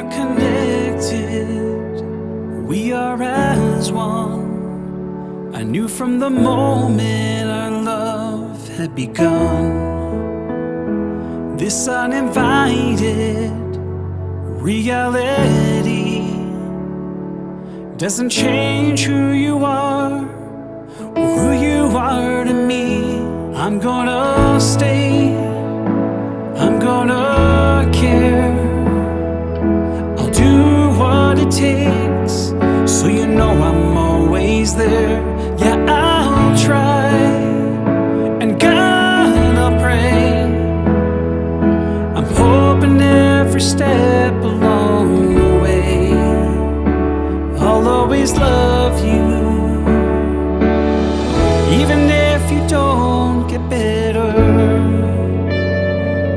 are connected, we are as one. I knew from the moment our love had begun. This uninvited reality doesn't change who you are or who you are to me. I'm gonna stay, I'm gonna care. I'll do what it takes, so you know I'm always there. Yeah, I'll try, and God, I'll pray. I'm hoping every step along the way I'll always love you, even if you don't get better.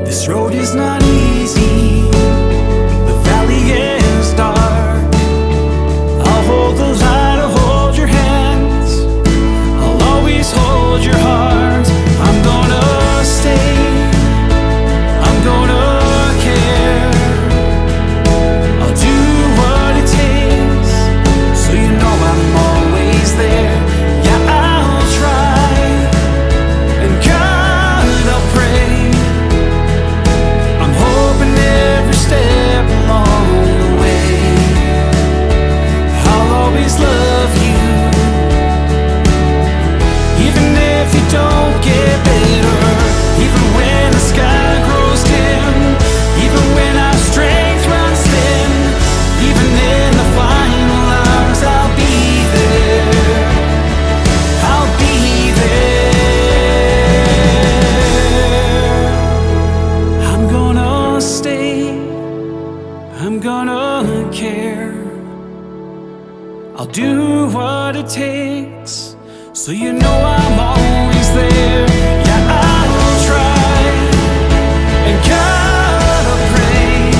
This road is not easy, the valley is dark. I'll hold the light, I'll hold your hands, I'll always hold your heart. I'm gonna stay, I'm gonna care. I'll do what it takes, so you know I'm always there. Yeah, I'll try, and God, I'll pray. I'm hoping every step along the way I'll always love you, even if you don't get better, even when the sky grows dim, even when our strength runs thin, even in the final hours, I'll be there, I'll be there. I'm gonna stay, I'm gonna care. I'll do what it takes, so you know I'm always there. Yeah, I'll try, and God, I'll pray.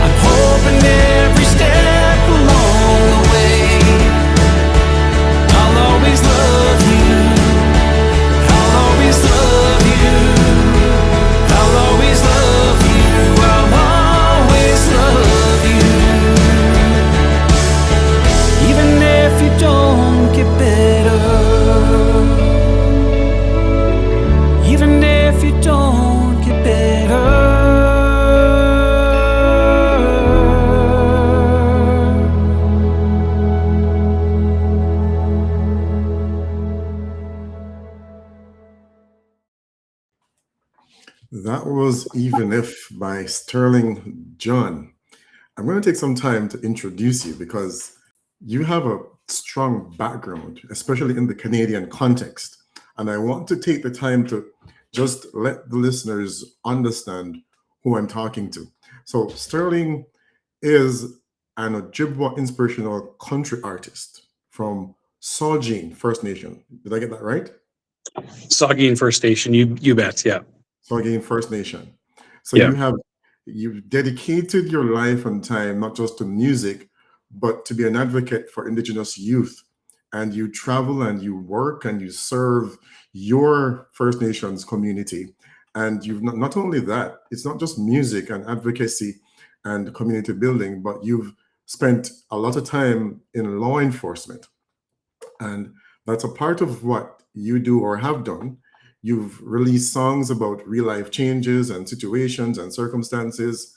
I'm hoping every step along the way I'll always love you, I'll always love you, I'll always love you, I'll always love you, even if you don't get better, even if you don't get better. That was Even If by Stirling John. I'm going to take some time to introduce you because you have a strong background, especially in the Canadian context. And I want to take the time to just let the listeners understand who I'm talking to. So, Stirling is an Ojibwa Inspirational Country artist from Saugeen First Nation. Did I get that right? Saugeen First Nation, you bet, yeah. Saugeen First Nation. So Yeah. you've dedicated your life and time not just to music, but to be an advocate for Indigenous youth. And you travel and you work and you serve your First Nations community. And you've not only that, it's not just music and advocacy and community building, but you've spent a lot of time in law enforcement. And that's a part of what you do or have done. You've released songs about real life changes and situations and circumstances,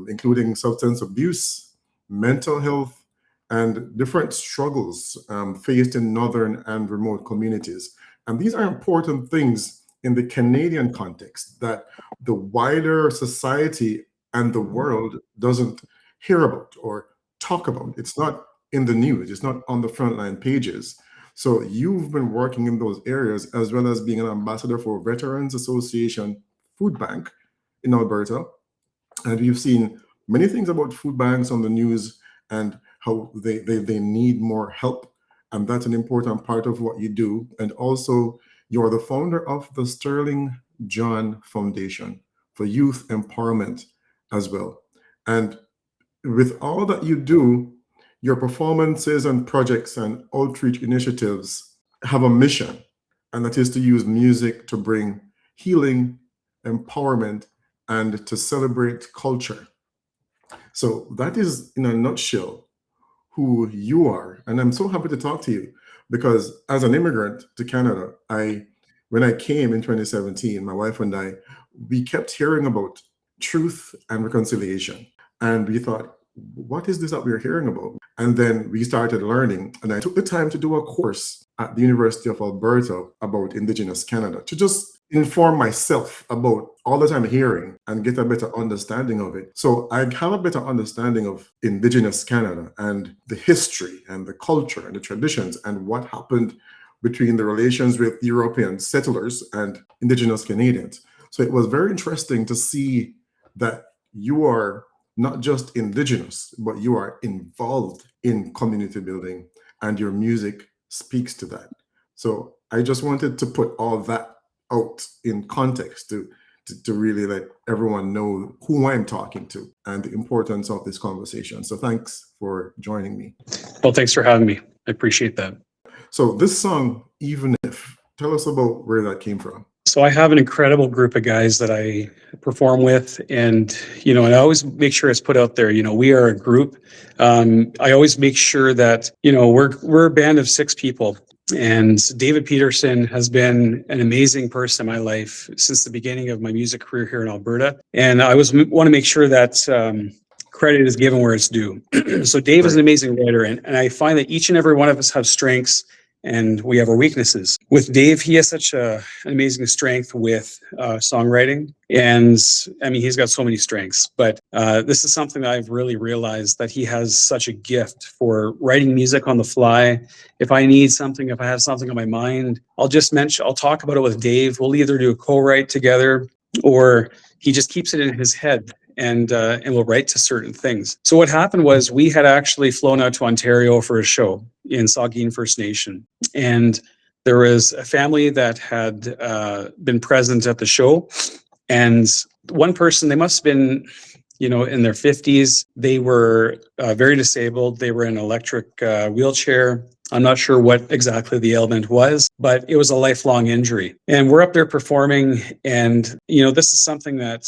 including substance abuse, mental health, and different struggles faced in northern and remote communities. And these are important things in the Canadian context that the wider society and the world doesn't hear about or talk about. It's not in the news, it's not on the frontline pages. So you've been working in those areas as well as being an ambassador for Veterans Association Food Bank in Alberta. And you've seen many things about food banks on the news and how they need more help. And that's an important part of what you do. And also, you're the founder of the Stirling John Foundation for youth empowerment as well. And with all that you do, your performances and projects and outreach initiatives have a mission, and that is to use music to bring healing, empowerment, and to celebrate culture. So that is, in a nutshell, who you are. And I'm so happy to talk to you because as an immigrant to Canada, when I came in 2017, my wife and I, we kept hearing about truth and reconciliation. And we thought, what is this that we're hearing about? And then we started learning. And I took the time to do a course at the University of Alberta about Indigenous Canada to just inform myself about all that I'm hearing and get a better understanding of it. So I have a better understanding of Indigenous Canada and the history and the culture and the traditions and what happened between the relations with European settlers and Indigenous Canadians. So it was very interesting to see that you are not just Indigenous, but you are involved in community building and your music speaks to that. So I just wanted to put all that out in context to really let everyone know who I'm talking to and the importance of this conversation. So thanks for joining me. Well, thanks for having me. I appreciate that. So this song, Even If, tell us about where that came from. So I have an incredible group of guys that I perform with, and and I always make sure it's put out there. We are a group. I always make sure that we're a band of 6 people, and David Peterson has been an amazing person in my life since the beginning of my music career here in Alberta, and I want to make sure that credit is given where it's due. So Dave is an amazing writer, and I find that each and every one of us have strengths and we have our weaknesses. With Dave, he has such an amazing strength with songwriting. And I mean, he's got so many strengths, but this is something that I've really realized that he has such a gift for writing music on the fly. If I need something, if I have something on my mind, I'll talk about it with Dave. We'll either do a co-write together or he just keeps it in his head and we'll write to certain things. So what happened was we had actually flown out to Ontario for a show in Saugeen First Nation. And there was a family that had been present at the show. And one person, they must have been, in their 50s. They were very disabled. They were in an electric wheelchair. I'm not sure what exactly the ailment was, but it was a lifelong injury. And we're up there performing. And, this is something that,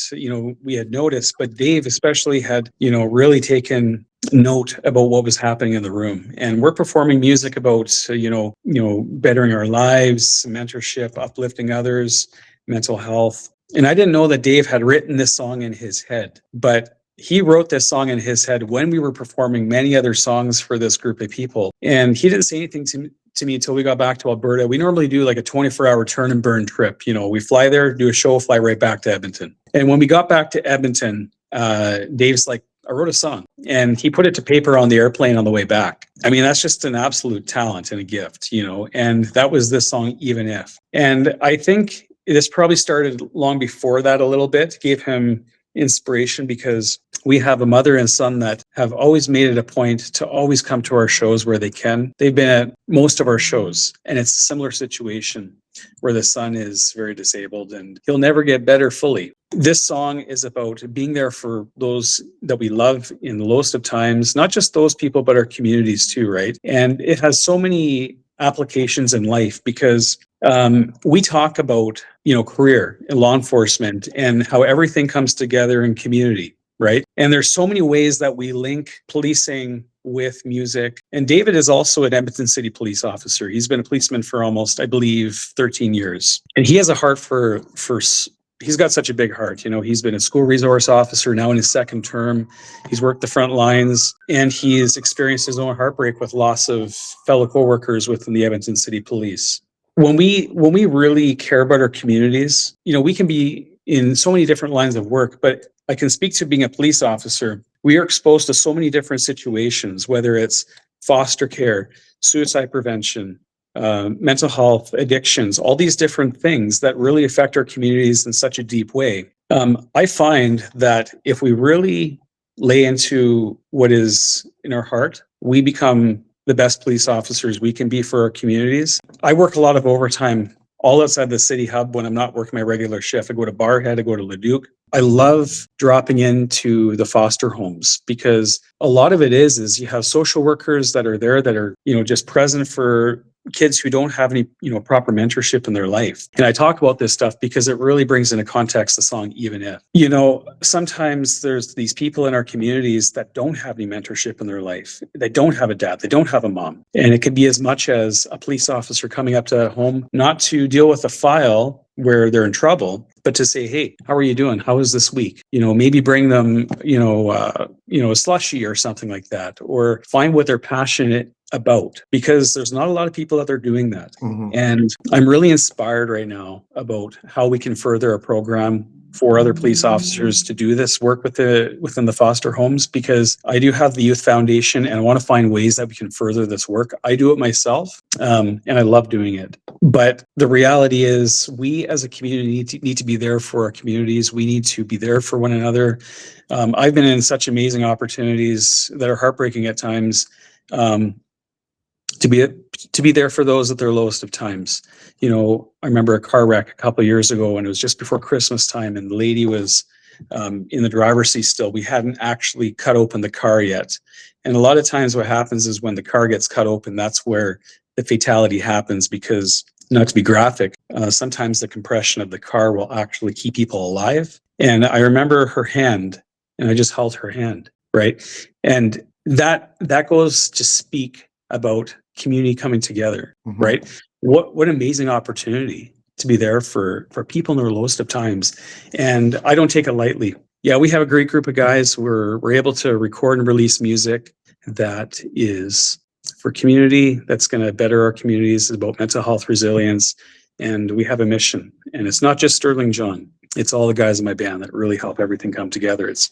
we had noticed, but Dave especially had, really taken note about what was happening in the room. And we're performing music about, bettering our lives, mentorship, uplifting others, mental health. And I didn't know that Dave had written this song in his head, but he wrote this song in his head when we were performing many other songs for this group of people. And he didn't say anything to me until we got back to Alberta. We normally do like a 24-hour turn and burn trip. We fly there, do a show, fly right back to Edmonton. And when we got back to Edmonton, Dave's like, I wrote a song, and he put it to paper on the airplane on the way back. I mean, that's just an absolute talent and a gift, and that was this song, Even If. And I think this probably started long before that a little bit, gave him inspiration because we have a mother and son that have always made it a point to always come to our shows where they can. They've been at most of our shows, and it's a similar situation where the son is very disabled and he'll never get better fully. This song is about being there for those that we love in the lowest of times, not just those people, but our communities too, right? And it has so many applications in life because we talk about, career in law enforcement and how everything comes together in community, right? And there's so many ways that we link policing with music. And David is also an Edmonton City police officer. He's been a policeman for almost, I believe, 13 years. And he has a heart for he's got such a big heart. He's been a school resource officer now in his 2nd term. He's worked the front lines, and he's experienced his own heartbreak with loss of fellow coworkers within the Edmonton City Police. When we really care about our communities, we can be in so many different lines of work, but I can speak to being a police officer. We are exposed to so many different situations, whether it's foster care, suicide prevention, mental health, addictions, all these different things that really affect our communities in such a deep way. I find that if we really lay into what is in our heart, we become the best police officers we can be for our communities. I work a lot of overtime all outside the city hub when I'm not working my regular shift. I go to Barhead, I go to Leduc. I love dropping into the foster homes because a lot of it is you have social workers that are there that are, just present for kids who don't have any, proper mentorship in their life. And I talk about this stuff because it really brings into context the song, Even If. Sometimes there's these people in our communities that don't have any mentorship in their life. They don't have a dad. They don't have a mom. And it could be as much as a police officer coming up to that home, not to deal with a file where they're in trouble, but to say, hey, how are you doing? How was this week? Maybe bring them, a slushie or something like that, or find what they're passionate about, because there's not a lot of people out there doing that. Mhm. And I'm really inspired right now about how we can further a program for other police officers to do this work within the foster homes, because I do have the Youth Foundation and I want to find ways that we can further this work. I do it myself, and I love doing it. But the reality is we as a community need to be there for our communities. We need to be there for one another. I've been in such amazing opportunities that are heartbreaking at times, to be there for those at their lowest of times. I remember a car wreck a couple of years ago, and it was just before Christmas time, and the lady was in the driver's seat still. We hadn't actually cut open the car yet. And a lot of times what happens is when the car gets cut open, that's where the fatality happens, because, not to be graphic, sometimes the compression of the car will actually keep people alive. And I remember her hand, and I just held her hand, right? And that goes to speak about community coming together, Mhm. right? What amazing opportunity to be there for people in their lowest of times. And I don't take it lightly. Yeah, we have a great group of guys. We're able to record and release music that is for community, that's going to better our communities, about mental health resilience. And we have a mission. And it's not just Stirling John. It's all the guys in my band that really help everything come together. It's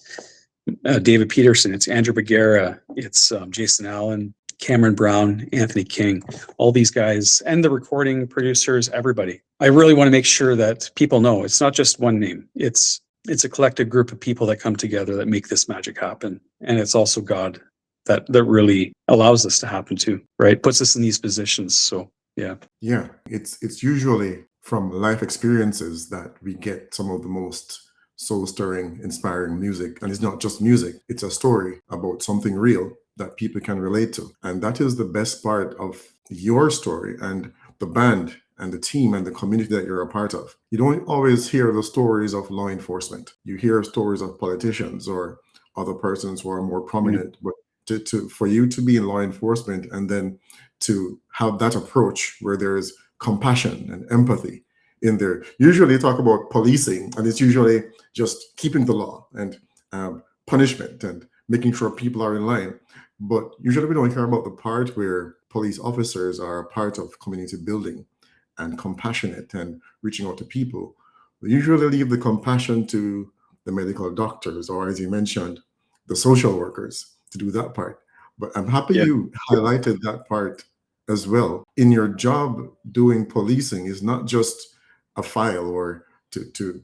David Peterson, it's Andrew Bagheera, it's Jason Allen, Cameron Brown, Anthony King, all these guys, and the recording producers, everybody. I really want to make sure that people know it's not just one name. It's a collective group of people that come together that make this magic happen. And it's also God that really allows this to happen too, right? Puts us in these positions. So yeah. Yeah, it's usually from life experiences that we get some of the most soul-stirring, inspiring music. And it's not just music, it's a story about something real that people can relate to. And that is the best part of your story and the band and the team and the community that you're a part of. You don't always hear the stories of law enforcement. You hear stories of politicians or other persons who are more prominent, but for you to be in law enforcement and then to have that approach where there is compassion and empathy in there. Usually you talk about policing, and it's usually just keeping the law and punishment and making sure people are in line. But usually we don't care about the part where police officers are a part of community building and compassionate and reaching out to people. We usually leave the compassion to the medical doctors, or as you mentioned, the social workers to do that part. But I'm happy you highlighted that part as well. In your job doing policing is not just a file or to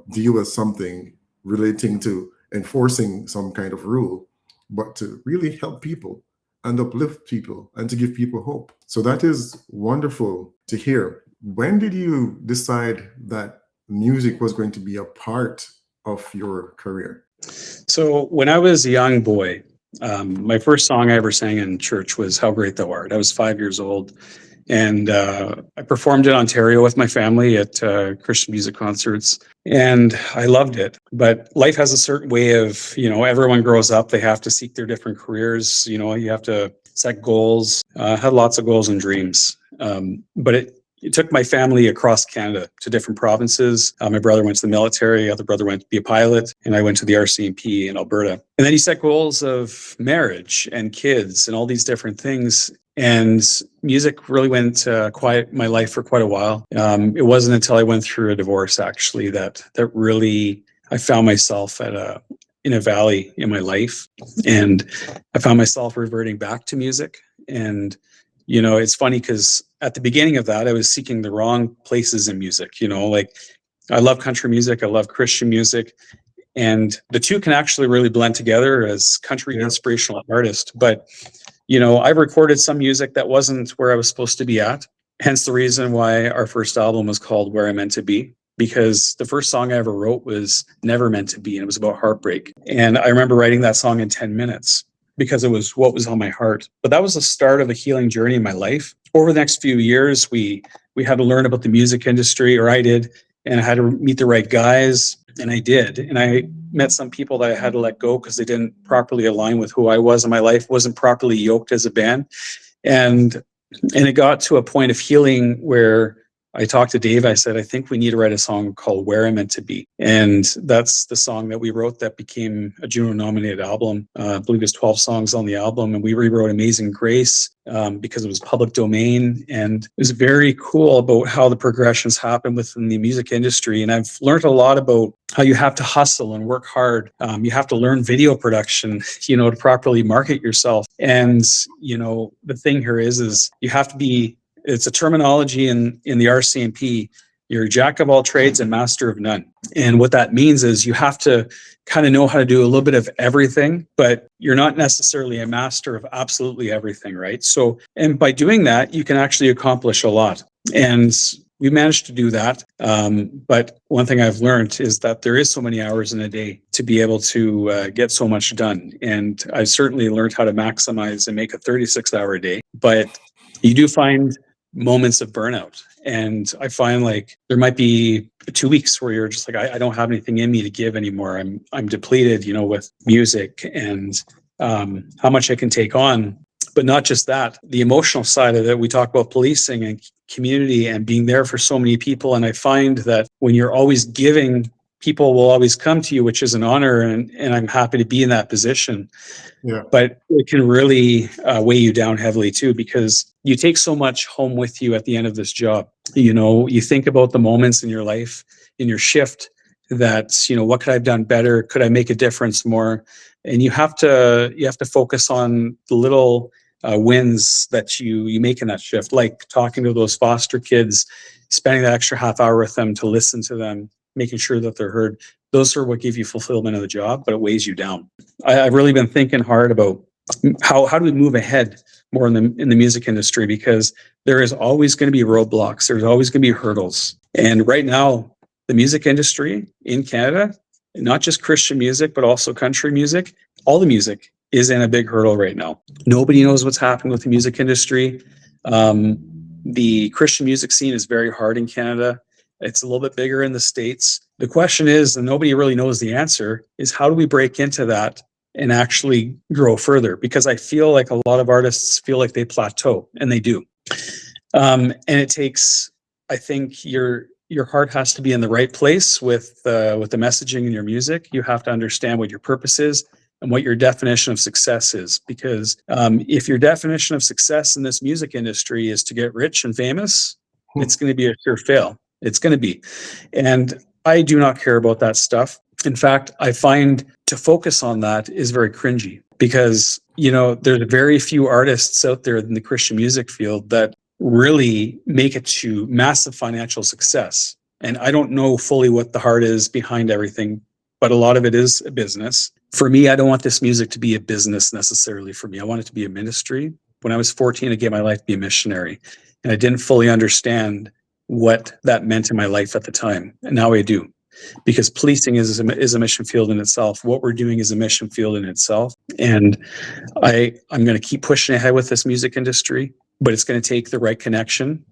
deal with something relating to enforcing some kind of rule, but to really help people and uplift people and to give people hope. So that is wonderful to hear. When did you decide that music was going to be a part of your career? So when I was a young boy, my first song I ever sang in church was How Great Thou Art. I was 5 years old, and I performed in Ontario with my family at Christian music concerts, and I loved it. But life has a certain way of, everyone grows up, they have to seek their different careers, you have to set goals. Had lots of goals and dreams, but it took my family across Canada to different provinces. My brother went to the military, other brother went to be a pilot, and I went to the RCMP in Alberta. And then you set goals of marriage and kids and all these different things. And music really went quiet my life for quite a while. It wasn't until I went through a divorce, actually, that really I found myself in a valley in my life. And I found myself reverting back to music. And it's funny because at the beginning of that, I was seeking the wrong places in music. Like I love country music, I love Christian music, and the two can actually really blend together as country inspirational artist. But, I've recorded some music that wasn't where I was supposed to be at. Hence the reason why our first album was called Where I Meant to Be, because the first song I ever wrote was Never Meant to Be, and it was about heartbreak. And I remember writing that song in 10 minutes. because it was what was on my heart. But that was the start of a healing journey in my life. Over the next few years, we had to learn about the music industry, or I did, and I had to meet the right guys, and I did. And I met some people that I had to let go because they didn't properly align with who I was in my life, wasn't properly yoked as a band. And it got to a point of healing where I talked to Dave. I said, I think we need to write a song called Where I'm Meant to Be. And that's the song that we wrote that became a Juno-nominated album. I believe there's 12 songs on the album. And we rewrote Amazing Grace because it was public domain. And it was very cool about how the progressions happen within the music industry. And I've learned a lot about how you have to hustle and work hard. You have to learn video production, to properly market yourself. And, the thing here is you have to be, it's a terminology in the RCMP. You're a jack of all trades and master of none. And what that means is you have to kind of know how to do a little bit of everything, but you're not necessarily a master of absolutely everything, right? So, and by doing that, you can actually accomplish a lot. And we managed to do that. But one thing I've learned is that there is so many hours in a day to be able to get so much done. And I've certainly learned how to maximize and make a 36-hour day. But you do find moments of burnout. And I find like there might be 2 weeks where you're just like, I don't have anything in me to give anymore. I'm depleted, with music and how much I can take on. But not just that, the emotional side of it. We talk about policing and community and being there for so many people. And I find that when you're always giving, people will always come to you, which is an honor. And I'm happy to be in that position. Yeah. But it can really weigh you down heavily too, because you take so much home with you at the end of this job. You think about the moments in your life, in your shift, that, what could I have done better? Could I make a difference more? And you have to focus on the little wins that you make in that shift, like talking to those foster kids, spending that extra half hour with them to listen to them, making sure that they're heard. Those are what give you fulfillment of the job, but it weighs you down. I've really been thinking hard about how do we move ahead more in the music industry, because there is always going to be roadblocks. There's always going to be hurdles. And right now, the music industry in Canada, not just Christian music, but also country music, all the music is in a big hurdle right now. Nobody knows what's happening with the music industry. The Christian music scene is very hard in Canada. It's a little bit bigger in the States. The question is, and nobody really knows the answer, is how do we break into that and actually grow further? Because I feel like a lot of artists feel like they plateau, and they do. And it takes, I think your heart has to be in the right place with the messaging in your music. You have to understand what your purpose is and what your definition of success is. Because if your definition of success in this music industry is to get rich and famous, it's going to be a sure fail. It's going to be. And I do not care about that stuff. In fact, I find to focus on that is very cringy, because, there's very few artists out there in the Christian music field that really make it to massive financial success. And I don't know fully what the heart is behind everything, but a lot of it is a business. For me, I don't want this music to be a business necessarily for me. I want it to be a ministry. When I was 14, I gave my life to be a missionary, and I didn't fully understand what that meant in my life at the time. And now I do, because policing is a mission field in itself. What we're doing is a mission field in itself. And I'm going to keep pushing ahead with this music industry, but it's going to take the right connection.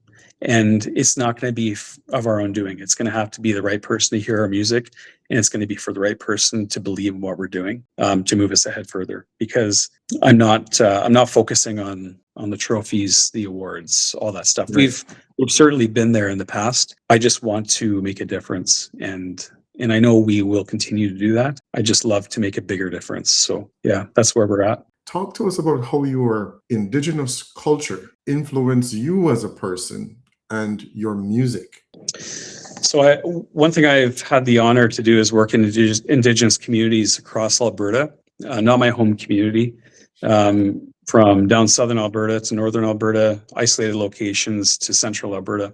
And it's not going to be of our own doing. It's going to have to be the right person to hear our music. And it's going to be for the right person to believe in what we're doing, to move us ahead further. Because I'm not focusing on the trophies, the awards, all that stuff. Right. We've certainly been there in the past. I just want to make a difference. And I know we will continue to do that. I just love to make a bigger difference. So yeah, that's where we're at. Talk to us about how your Indigenous culture influenced you as a person and your music. So one thing I've had the honor to do is work in Indigenous communities across Alberta, not my home community, from down southern Alberta to northern Alberta, isolated locations to central Alberta.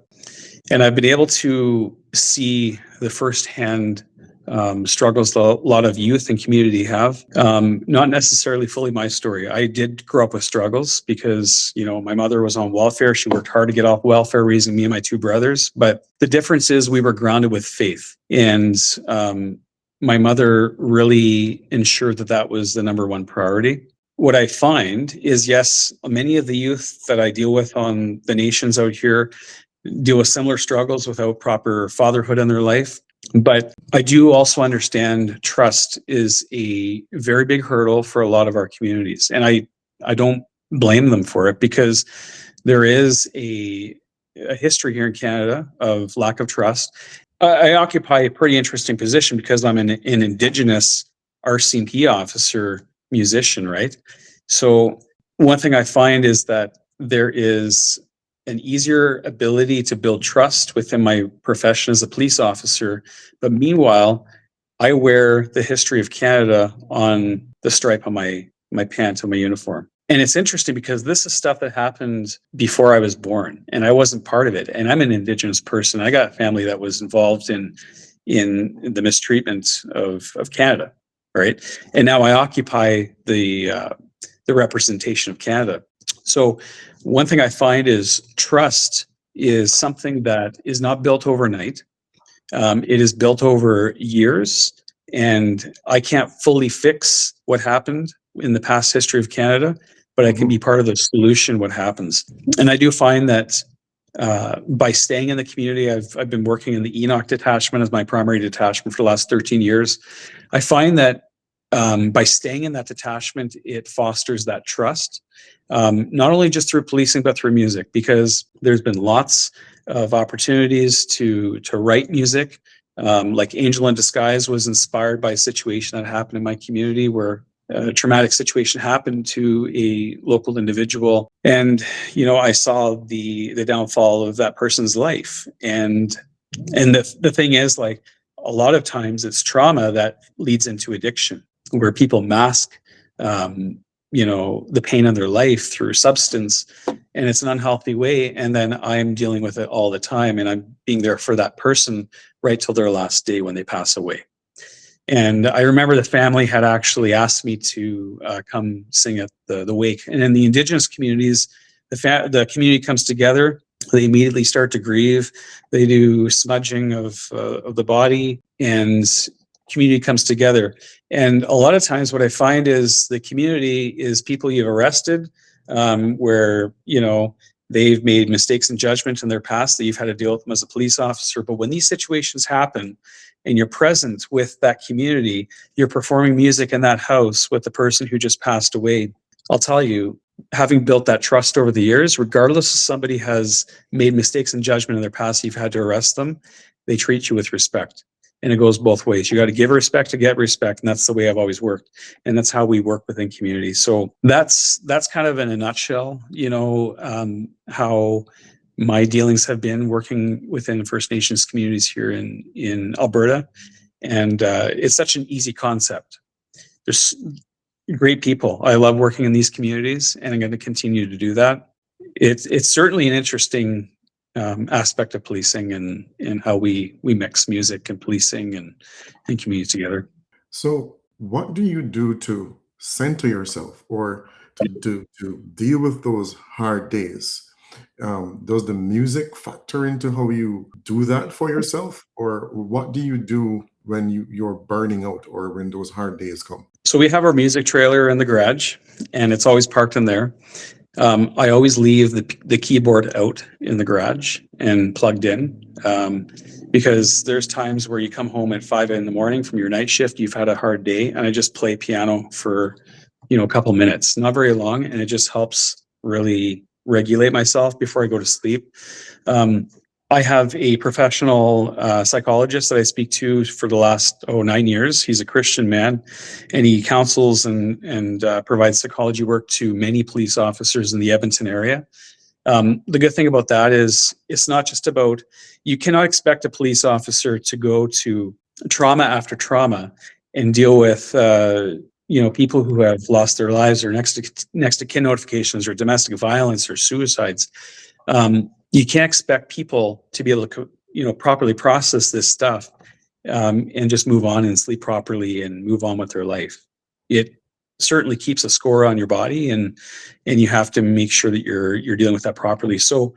And I've been able to see the firsthand struggles a lot of youth and community have. Not necessarily fully my story. I did grow up with struggles because, my mother was on welfare. She worked hard to get off welfare, raising me and my two brothers. But the difference is we were grounded with faith. And my mother really ensured that was the number one priority. what I find is, yes, many of the youth that I deal with on the nations out here deal with similar struggles without proper fatherhood in their life. But I do also understand trust is a very big hurdle for a lot of our communities. And I don't blame them for it, because there is a history here in Canada of lack of trust. I occupy a pretty interesting position because I'm an Indigenous RCMP officer musician, right? So one thing I find is that there is an easier ability to build trust within my profession as a police officer. But meanwhile, I wear the history of Canada on the stripe on my pants and my uniform. And it's interesting because this is stuff that happened before I was born, and I wasn't part of it. And I'm an Indigenous person. I got a family that was involved in the mistreatment of Canada, right? And now I occupy the representation of Canada. So one thing I find is trust is something that is not built overnight. It is built over years, and I can't fully fix what happened in the past history of Canada, but I can be part of the solution, what happens. And I do find that by staying in the community, I've been working in the Enoch detachment as my primary detachment for the last 13 years. I find that by staying in that detachment, it fosters that trust, not only just through policing, but through music, because there's been lots of opportunities to write music. Like Angel in Disguise was inspired by a situation that happened in my community where a traumatic situation happened to a local individual. And, I saw the downfall of that person's life. And the thing is, like, a lot of times it's trauma that leads into addiction, where people mask, the pain in their life through substance, and it's an unhealthy way. And then I'm dealing with it all the time, and I'm being there for that person right till their last day when they pass away. And I remember the family had actually asked me to come sing at the wake. And in the Indigenous communities, the community comes together. They immediately start to grieve. They do smudging of the body, and community comes together. And a lot of times what I find is the community is people you've arrested, where, they've made mistakes in judgment in their past that you've had to deal with them as a police officer. But when these situations happen and you're present with that community, you're performing music in that house with the person who just passed away, I'll tell you, having built that trust over the years, regardless if somebody has made mistakes in judgment in their past, you've had to arrest them, they treat you with respect. And it goes both ways. You got to give respect to get respect. And that's the way I've always worked. And that's how we work within communities. So that's kind of in a nutshell, how my dealings have been working within First Nations communities here in Alberta. And it's such an easy concept. There's great people. I love working in these communities, and I'm going to continue to do that. It's certainly an interesting aspect of policing and how we mix music and policing and community together. So what do you do to center yourself, or to deal with those hard days? Does the music factor into how you do that for yourself, or what do you do when you're burning out or when those hard days come? So we have our music trailer in the garage, and it's always parked in there. I always leave the keyboard out in the garage and plugged in, because there's times where you come home at 5 a.m. from your night shift, you've had a hard day, and I just play piano for, a couple minutes, not very long, and it just helps really regulate myself before I go to sleep. I have a professional psychologist that I speak to for the last 9 years. He's a Christian man, and he counsels and provides psychology work to many police officers in the Edmonton area. The good thing about that is it's not just about, you cannot expect a police officer to go to trauma after trauma and deal with people who have lost their lives, or next to kin notifications, or domestic violence, or suicides. You can't expect people to be able to, properly process this stuff and just move on and sleep properly and move on with their life. It certainly keeps a score on your body, and you have to make sure that you're dealing with that properly. So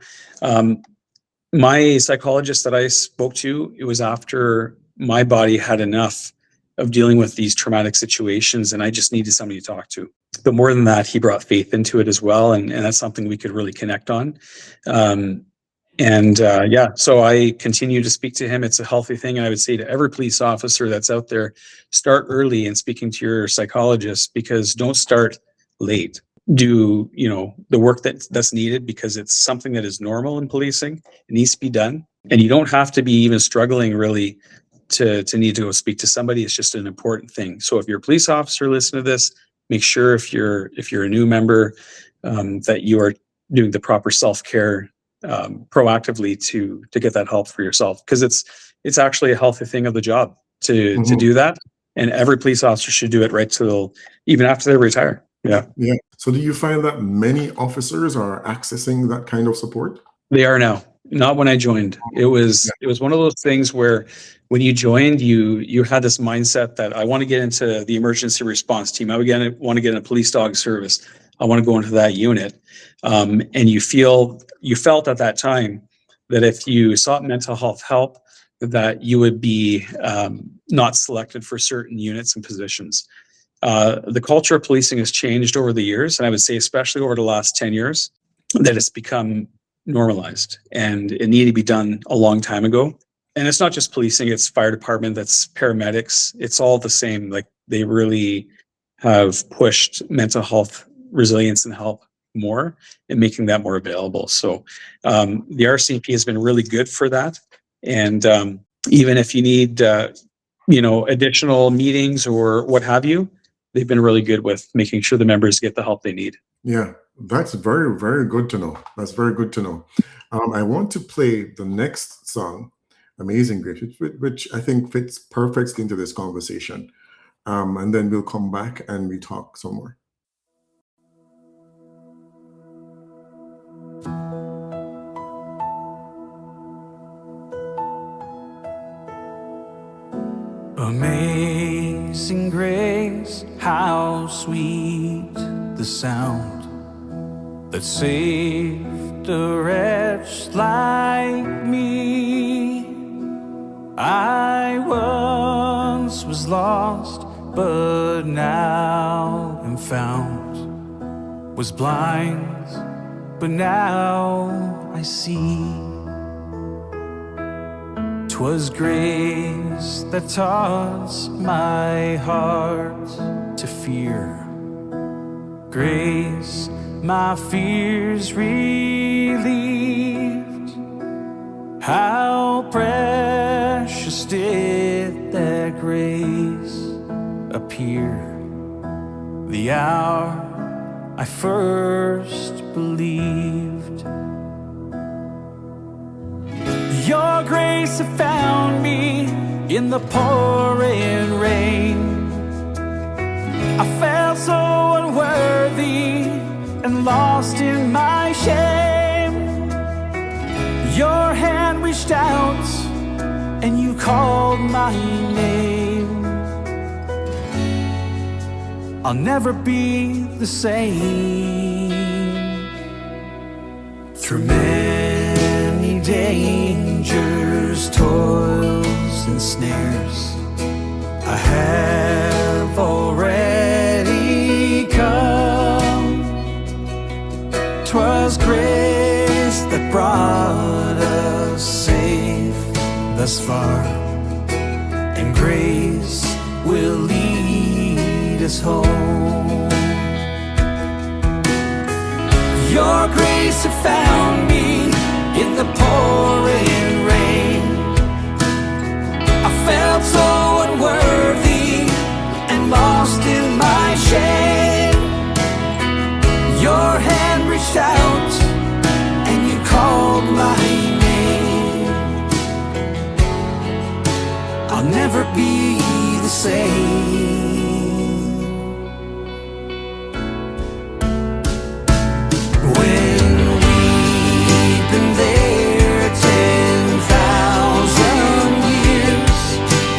my psychologist that I spoke to, it was after my body had enough of dealing with these traumatic situations, and I just needed somebody to talk to. but more than that, he brought faith into it as well, and that's something we could really connect on. So I continue to speak to him. It's a healthy thing, and I would say to every police officer that's out there, start early in speaking to your psychologist, because don't start late. Do the work that's needed, because it's something that is normal in policing. It needs to be done, and you don't have to be even struggling really to need to go speak to somebody. It's just an important thing. So if you're a police officer, listen to this. Make sure if you're a new member, that you are doing the proper self-care proactively to get that help for yourself, because it's actually a healthy thing of the job to do that, and every police officer should do it right till even after they retire. Yeah. So do you find that many officers are accessing that kind of support? They are now. Not when I joined. It was one of those things where when you joined, you had this mindset that I want to get into the emergency response team. I want to get in a police dog service. I want to go into that unit. And you felt at that time that if you sought mental health help, that you would be not selected for certain units and positions. The culture of policing has changed over the years, and I would say especially over the last 10 years, that it's become normalized, and it needed to be done a long time ago. And it's not just policing, it's fire department, that's paramedics. It's all the same. Like, they really have pushed mental health resilience and help more and making that more available. So the RCMP has been really good for that. And even if you need additional meetings or what have you, they've been really good with making sure the members get the help they need. Yeah, that's very, very good to know. That's very good to know. I want to play the next song, Amazing Grace, which I think fits perfectly into this conversation. And then we'll come back and we talk some more. Amazing grace, how sweet the sound that saved a wretch like me. I once was lost, but now am found. Was blind, but now I see. 'Twas grace that taught my heart to fear. Grace my fears relieved. How precious did that grace appear the hour I first believed. Your grace had found me in the pouring rain. I felt so unworthy and lost in my shame. Your hand reached out and you called my name. I'll never be the same. Through many dangers, toils and snares, I have already come. 'Twas grace that brought us safe thus far, and grace will lead us home. Your grace had found me in the pouring rain. I felt so unworthy and lost in my shame. Your hand reached out and you called my name. I'll never be the same.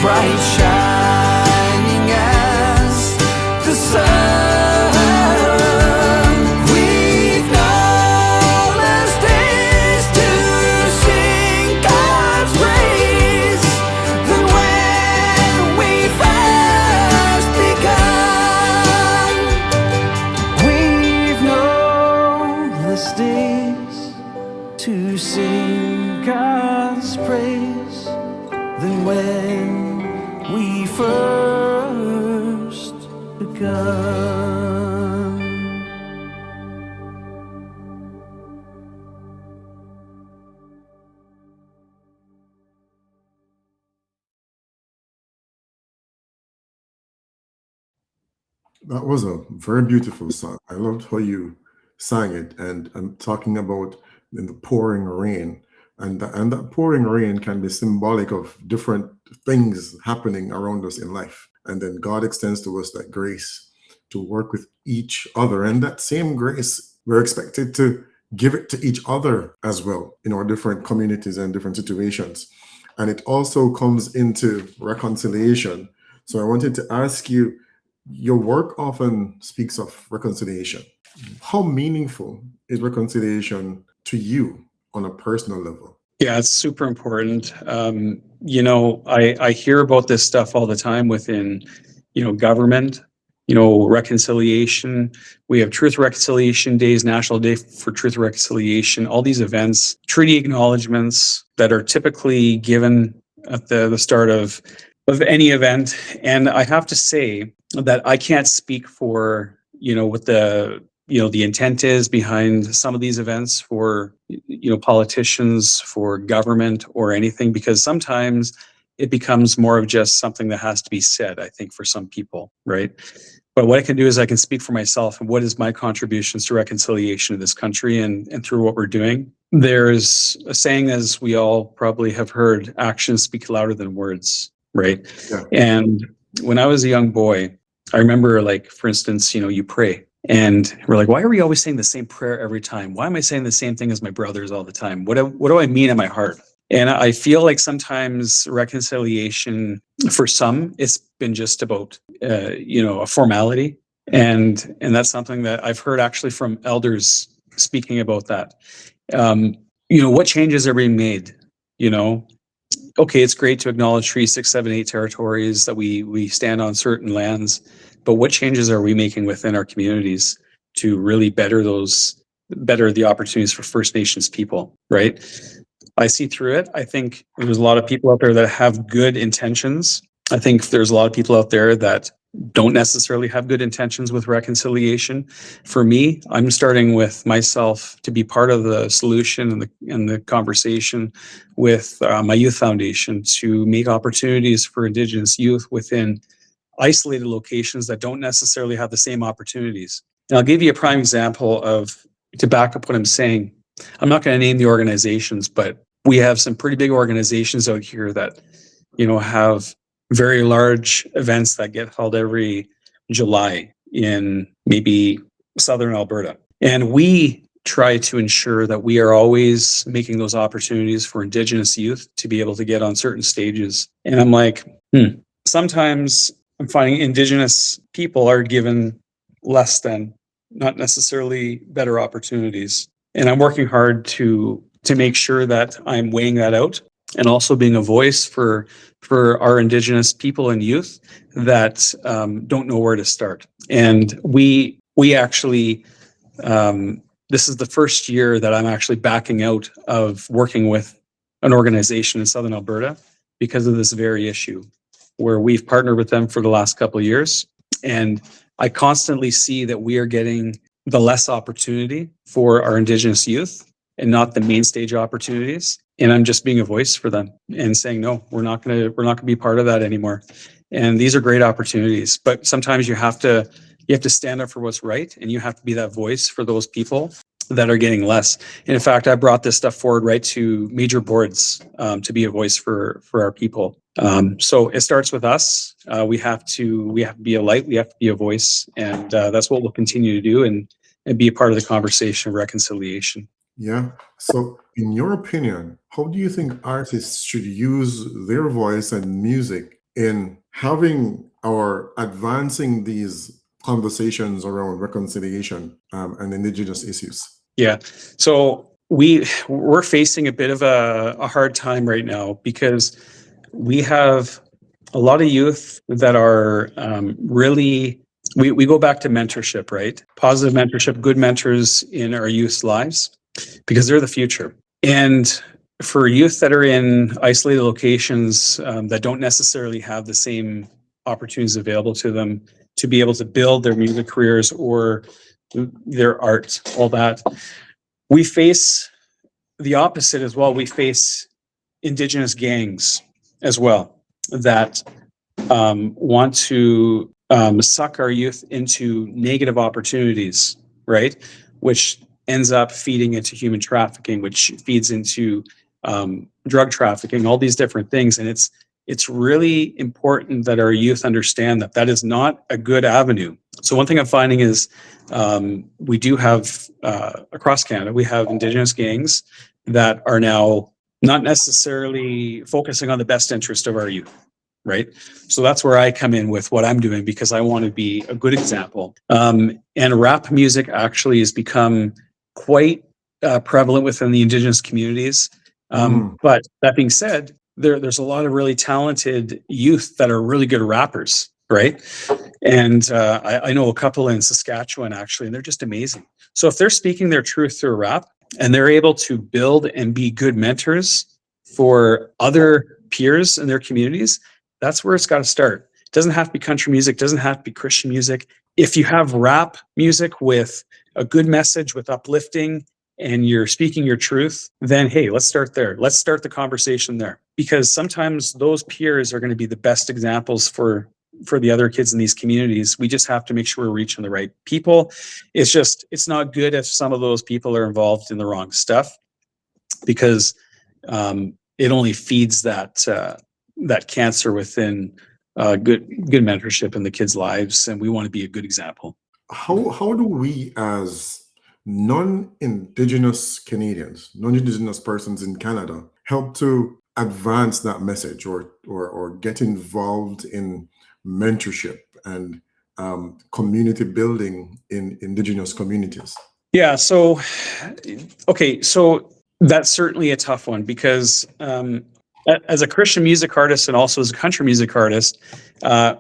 Bright shining as the sun, we've numberless days to sing God's praise than when we first begun. first begun. That was a very beautiful song. I loved how you sang it, and I'm talking about in the pouring rain, and that pouring rain can be symbolic of different things happening around us in life, and then God extends to us that grace to work with each other, and that same grace we're expected to give it to each other as well in our different communities and different situations, and it also comes into reconciliation. So I wanted to ask you, your work often speaks of reconciliation. How meaningful is reconciliation to you on a personal level? Yeah, it's super important. I hear about this stuff all the time within, government, reconciliation. We have Truth Reconciliation Days, National Day for Truth Reconciliation, all these events, treaty acknowledgements that are typically given at the start of any event. And I have to say that I can't speak for, what the intent is behind some of these events for, politicians, for government or anything, because sometimes it becomes more of just something that has to be said, I think, for some people, right? But what I can do is I can speak for myself and what is my contributions to reconciliation in this country and through what we're doing. There's a saying, as we all probably have heard, actions speak louder than words, right? Yeah. And when I was a young boy, I remember, like, for instance, you pray. And we're like, why are we always saying the same prayer every time? Why am I saying the same thing as my brothers all the time? What do I mean in my heart? And I feel like sometimes reconciliation, for some, it's been just about, a formality. And that's something that I've heard actually from elders speaking about that. What changes are being made? Okay, it's great to acknowledge 3, 6, 7, 8 territories, that we stand on certain lands, but what changes are we making within our communities to really better the opportunities for First Nations people, right? I see through it. I think there's a lot of people out there that have good intentions. I think there's a lot of people out there that don't necessarily have good intentions with reconciliation. For me, I'm starting with myself to be part of the solution and the conversation with my youth foundation to make opportunities for Indigenous youth within isolated locations that don't necessarily have the same opportunities. And I'll give you a prime example to back up what I'm saying. I'm not going to name the organizations, but we have some pretty big organizations out here that, have very large events that get held every July in maybe southern Alberta. And we try to ensure that we are always making those opportunities for Indigenous youth to be able to get on certain stages. And I'm like, sometimes I'm finding Indigenous people are given less than, not necessarily better opportunities. And I'm working hard to make sure that I'm weighing that out and also being a voice for our Indigenous people and youth that don't know where to start. And we actually, this is the first year that I'm actually backing out of working with an organization in Southern Alberta because of this very issue, where we've partnered with them for the last couple of years. And I constantly see that we are getting the less opportunity for our Indigenous youth and not the main stage opportunities. And I'm just being a voice for them and saying, no, we're not going to be part of that anymore. And these are great opportunities, but sometimes you have to stand up for what's right, and you have to be that voice for those people that are getting less. And in fact, I brought this stuff forward right to major boards to be a voice for our people. So it starts with us. We have to be a light. We have to be a voice, and that's what we'll continue to do and be a part of the conversation of reconciliation. Yeah. So, in your opinion, how do you think artists should use their voice and music in having or advancing these conversations around reconciliation and Indigenous issues? Yeah. So we're facing a bit of a hard time right now because we have a lot of youth that are really, we go back to mentorship, right? Positive mentorship, good mentors in our youth's lives, because they're the future. And for youth that are in isolated locations that don't necessarily have the same opportunities available to them to be able to build their music careers or their art, all that. We face the opposite as well. We face Indigenous gangs as well that want to suck our youth into negative opportunities, right? Which ends up feeding into human trafficking, which feeds into drug trafficking, all these different things. And it's really important that our youth understand that that is not a good avenue. So one thing I'm finding is we do have, across Canada, we have Indigenous gangs that are now not necessarily focusing on the best interest of our youth, right? So that's where I come in with what I'm doing, because I want to be a good example. And rap music actually has become quite prevalent within the Indigenous communities. But that being said, there's a lot of really talented youth that are really good rappers, right? And I know a couple in Saskatchewan, actually, and they're just amazing. So if they're speaking their truth through rap and they're able to build and be good mentors for other peers in their communities, that's where it's got to start. It doesn't have to be country music, doesn't have to be Christian music. If you have rap music with a good message, with uplifting, and you're speaking your truth, then hey, let's start there. Let's start the conversation there. Because sometimes those peers are going to be the best examples for the other kids in these communities. We just have to make sure we're reaching the right people. It's not good if some of those people are involved in the wrong stuff, because it only feeds that cancer within good mentorship in the kids' lives, and we want to be a good example. How do we, as non-Indigenous Canadians, non-Indigenous persons in Canada, help to advance that message or get involved in mentorship and community building in Indigenous communities? Yeah, so that's certainly a tough one, because as a Christian music artist and also as a country music artist,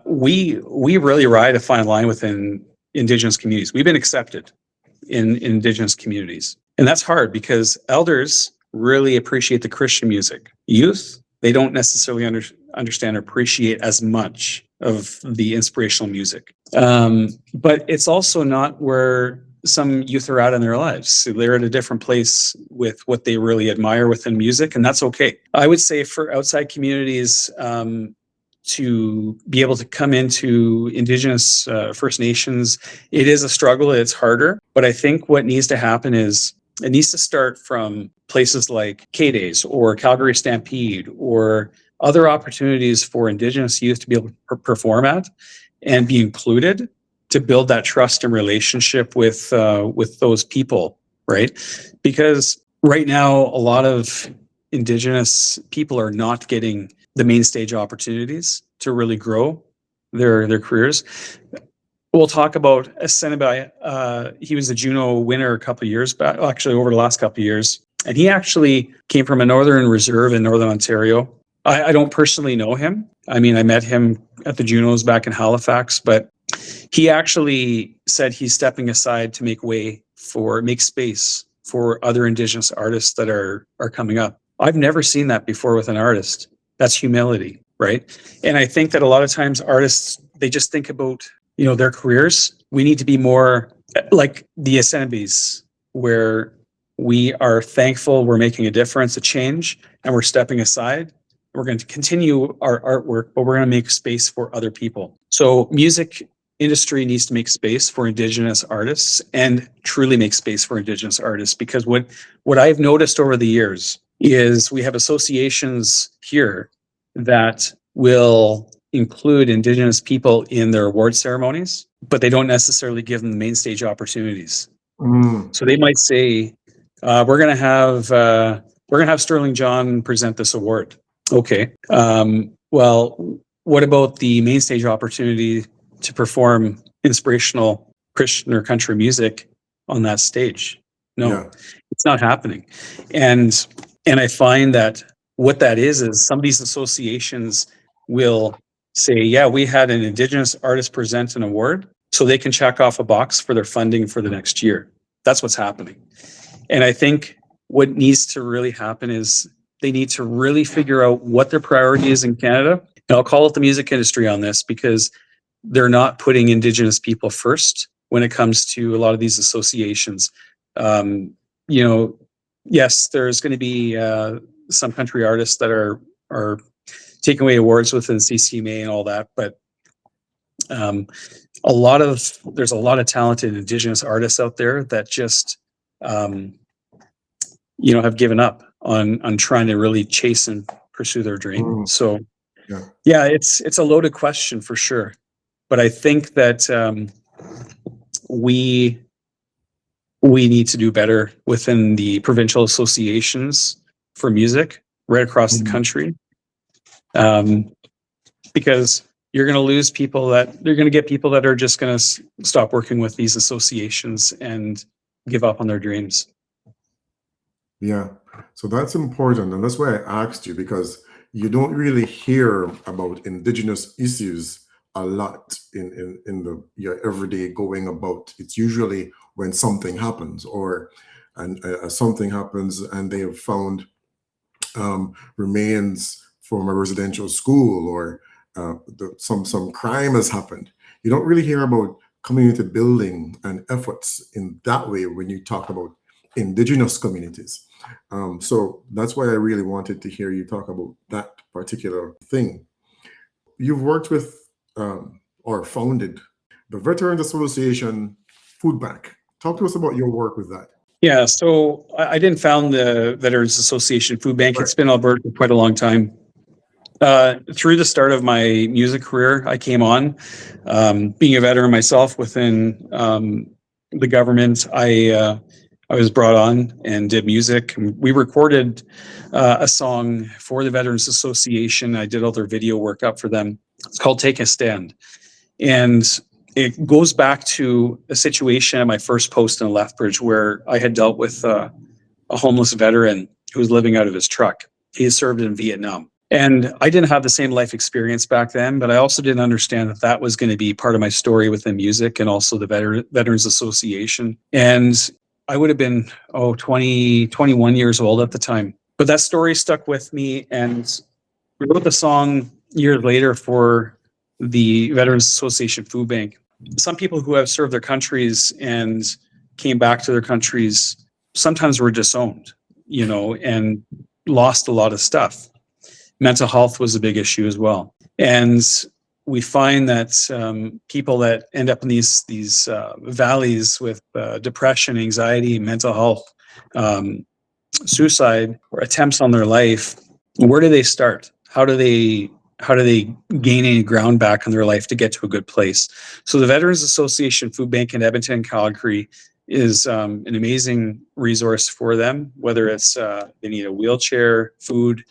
we really ride a fine line within Indigenous communities. We've been accepted in Indigenous communities, and that's hard because elders really appreciate the Christian music. Youth, they don't necessarily understand or appreciate as much of the inspirational music. But it's also not where some youth are at in their lives. They're at a different place with what they really admire within music, and that's okay. I would say for outside communities, to be able to come into Indigenous First Nations, it is a struggle. It's harder. But I think what needs to happen is it needs to start from places like K-Days or Calgary Stampede or other opportunities for Indigenous youth to be able to perform at and be included, to build that trust and relationship with those people, right? Because right now, a lot of Indigenous people are not getting the main stage opportunities to really grow their careers. We'll talk about Senebai. He was a Juno winner a couple of years back, actually over the last couple of years. And he actually came from a Northern Reserve in Northern Ontario. I don't personally know him. I mean, I met him at the Junos back in Halifax, but he actually said he's stepping aside to make space for other Indigenous artists that are coming up. I've never seen that before with an artist. That's humility, right? And I think that a lot of times artists, they just think about, their careers. We need to be more like the Ascenbis, where we are thankful we're making a difference, a change, and we're stepping aside. We're going to continue our artwork, but we're going to make space for other people. So music industry needs to make space for Indigenous artists and truly make space for Indigenous artists, because what I've noticed over the years is we have associations here that will include Indigenous people in their award ceremonies, but they don't necessarily give them the main stage opportunities. So they might say, we're going to have Stirling John present this award. Okay. Well, what about the main stage opportunity to perform inspirational Christian or country music on that stage? No, It's not happening. And I find that what that is some of these associations will say, yeah, we had an Indigenous artist present an award, so they can check off a box for their funding for the next year. That's what's happening. And I think what needs to really happen is they need to really figure out what their priority is in Canada And I'll call it the music industry on this, because they're not putting Indigenous people first when it comes to a lot of these associations. You know, yes, there's going to be some country artists that are taking away awards within CCMA and all that, but there's a lot of talented Indigenous artists out there that just you know, have given up on trying to really chase and pursue their dream. So yeah, it's a loaded question for sure, but I think that we need to do better within the provincial associations for music right across the country, because you're going to lose people you're going to get people that are just going to stop working with these associations and give up on their dreams. Yeah, so that's important, and that's why I asked you, because you don't really hear about Indigenous issues a lot in your everyday going about. It's usually when something happens, or something happens and they have found remains from a residential school, or some crime has happened. You don't really hear about community building and efforts in that way when you talk about Indigenous communities. So that's why I really wanted to hear you talk about that particular thing. You've worked with or founded the Veterans Association Food Bank. Talk to us about your work with that. Yeah, so I didn't found the Veterans Association Food Bank. Right. It's been in Alberta for quite a long time. Through the start of my music career, I came on, being a veteran myself within the government. I was brought on and did music. We recorded a song for the Veterans Association. I did all their video work up for them. It's called Take a Stand. And it goes back to a situation at my first post in Lethbridge where I had dealt with a homeless veteran who was living out of his truck. He had served in Vietnam. And I didn't have the same life experience back then, but I also didn't understand that that was going to be part of my story within music and also the Veterans Association. And I would have been, 21 years old at the time. But that story stuck with me, and we wrote the song years later for the Veterans Association Food Bank. Some people who have served their countries and came back to their countries sometimes were disowned, you know, and lost a lot of stuff. Mental health was a big issue as well. And we find that people that end up in these valleys with depression, anxiety, mental health, suicide, or attempts on their life, where do they start? How do they gain any ground back in their life to get to a good place? So the Veterans Association Food Bank in Edmonton, Calgary is an amazing resource for them, whether it's they need a wheelchair, food,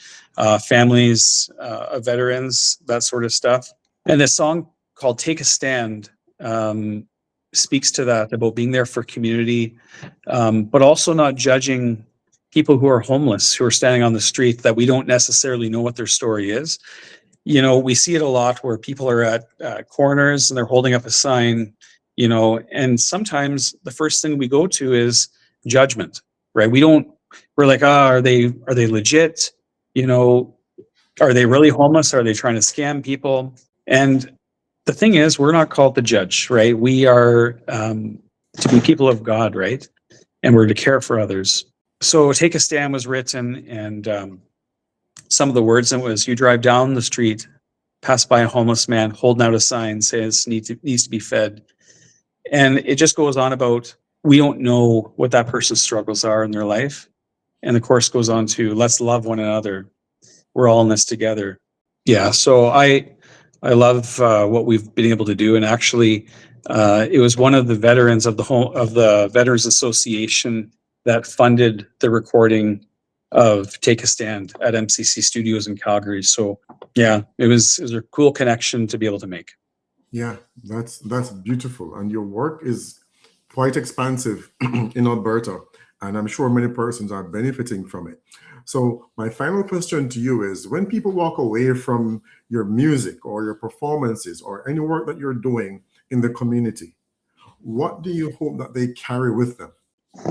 families of veterans, that sort of stuff. And this song called Take a Stand speaks to that, about being there for community, but also not judging people who are homeless, who are standing on the street, that we don't necessarily know what their story is. You know, we see it a lot where people are at corners and they're holding up a sign, you know, and sometimes the first thing we go to is judgment, right? We're like, are they legit? You know, are they really homeless? Are they trying to scam people? And the thing is, we're not called to judge, right? We are to be people of God, right? And we're to care for others. So Take a Stand was written, and some of the words in it was, you drive down the street, pass by a homeless man holding out a sign, says needs to be fed. And it just goes on about, we don't know what that person's struggles are in their life. And the chorus goes on to, let's love one another. We're all in this together. Yeah, so I love what we've been able to do. And actually, it was one of the veterans of the Veterans Association that funded the recording of Take a Stand at MCC Studios in Calgary. So yeah, it was a cool connection to be able to make. Yeah, that's beautiful. And your work is quite expansive in Alberta, and I'm sure many persons are benefiting from it. So my final question to you is, when people walk away from your music or your performances or any work that you're doing in the community, what do you hope that they carry with them?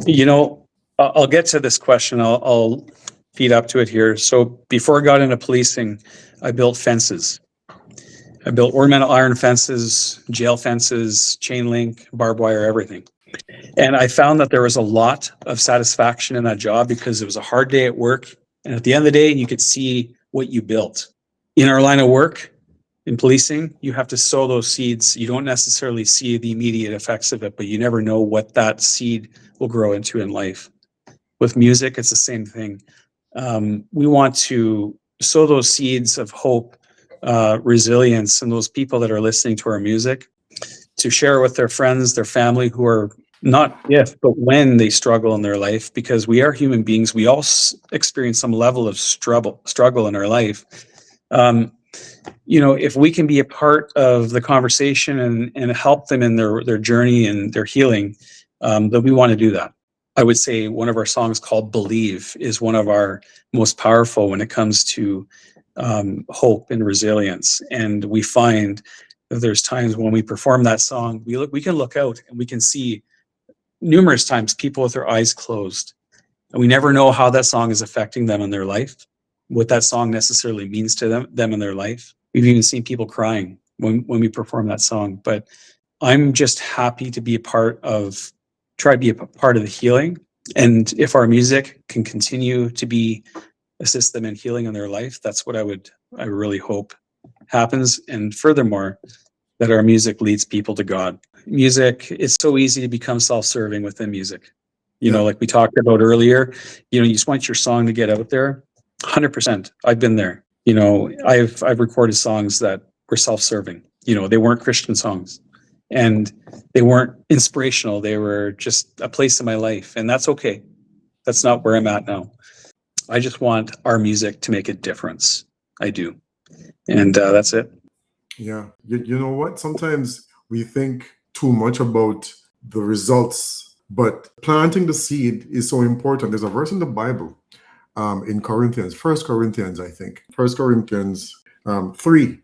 You know, I'll get to this question. I'll feed up to it here. So before I got into policing, I built fences. I built ornamental iron fences, jail fences, chain link, barbed wire, everything. And I found that there was a lot of satisfaction in that job because it was a hard day at work. And at the end of the day, you could see what you built. In our line of work, in policing, you have to sow those seeds. You don't necessarily see the immediate effects of it, but you never know what that seed will grow into in life. With music, it's the same thing. We want to sow those seeds of hope, resilience, and those people that are listening to our music to share with their friends, their family who are not if, but when they struggle in their life, because we are human beings. We all experience some level of struggle in our life. If we can be a part of the conversation and help them in their journey and their healing, then we want to do that. I would say one of our songs called Believe is one of our most powerful when it comes to hope and resilience. And we find that there's times when we perform that song, we can look out and we can see numerous times people with their eyes closed. And we never know how that song is affecting them in their life, what that song necessarily means to them in their life. We've even seen people crying when we perform that song. But I'm just happy to be try to be a part of the healing. And if our music can continue to assist them in healing in their life, that's what I really hope happens. And furthermore, that our music leads people to God. Music, it's so easy to become self-serving within music. Like we talked about earlier, you just want your song to get out there. 100%. I've been there. I've recorded songs that were self-serving. They weren't Christian songs and they weren't inspirational. They were just a place in my life, and that's okay. That's not where I'm at now. I just want our music to make a difference. I do. And that's it. Yeah. You know what? Sometimes we think too much about the results, but planting the seed is so important. There's a verse in the Bible in Corinthians, 1 Corinthians, I think. 1 Corinthians 3,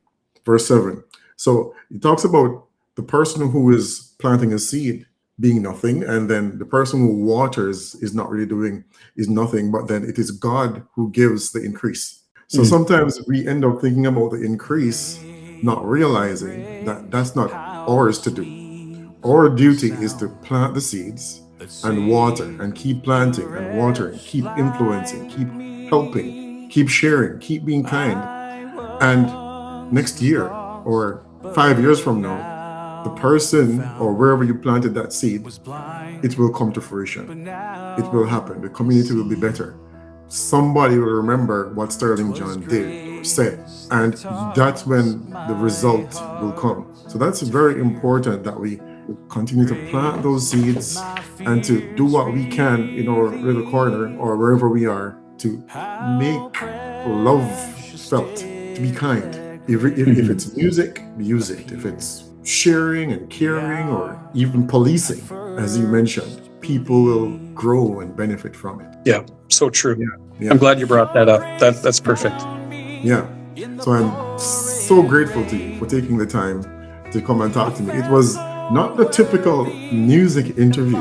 verse 7. So it talks about the person who is planting a seed being nothing, and then the person who waters is nothing, but then it is God who gives the increase. So sometimes we end up thinking about the increase, not realizing that that's not ours to do. Our duty is to plant the seeds and water and keep planting and watering, keep influencing, keep helping, keep sharing, keep being kind. And next year or 5 years from now, the person or wherever you planted that seed, it will come to fruition. It will happen. The community will be better. Somebody will remember what Stirling John did or said, and that's when the result will come. So that's very important that we continue to plant those seeds and to do what we can in our little corner or wherever we are to make love felt, to be kind. If it's music, use it. If it's sharing and caring or even policing, as you mentioned, people will grow and benefit from it. Yeah, so true. Yeah. I'm glad you brought that up. That's perfect. Yeah. So I'm so grateful to you for taking the time to come and talk to me. It was not the typical music interview.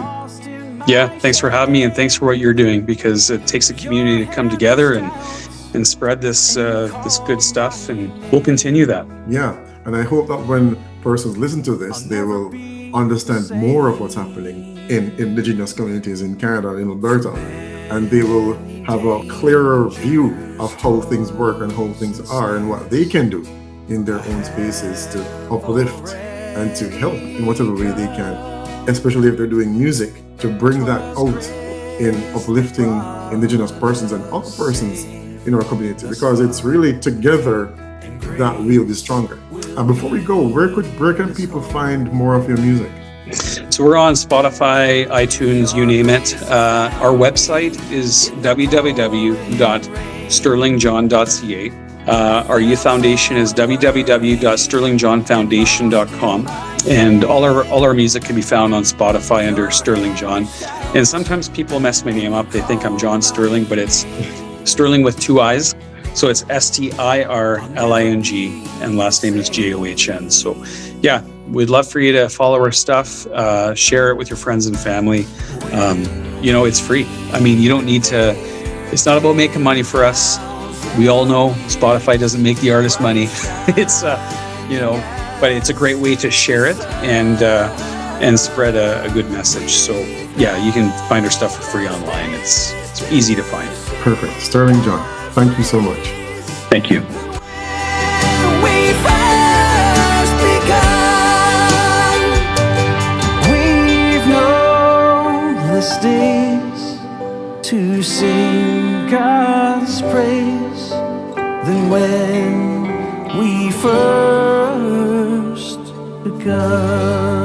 Yeah, thanks for having me, and thanks for what you're doing, because it takes a community to come together and spread this good stuff, and we'll continue that. Yeah, and I hope that when persons listen to this, they will understand more of what's happening in Indigenous communities in Canada, in Alberta, and they will have a clearer view of how things work and how things are and what they can do in their own spaces to uplift and to help in whatever way they can, especially if they're doing music, to bring that out in uplifting Indigenous persons and other persons in our community, because it's really together that we'll be stronger. And before we go, where can people find more of your music? So we're on Spotify, iTunes, you name it. Our website is www.stirlingjohn.ca. Our youth foundation is www.stirlingjohnfoundation.com. And all our music can be found on Spotify under Stirling John. And sometimes people mess my name up. They think I'm John Stirling, but it's Stirling with two I's. So it's Stirling, and last name is John. So yeah, we'd love for you to follow our stuff, share it with your friends and family. It's free. I mean, you don't need to, it's not about making money for us. We all know Spotify doesn't make the artist money. It's, but it's a great way to share it and spread a good message. So yeah, you can find our stuff for free online. It's easy to find. Perfect. Stirling John, thank you so much. Thank you. We first begun. We've known the days to sing God's praise than when we first begun.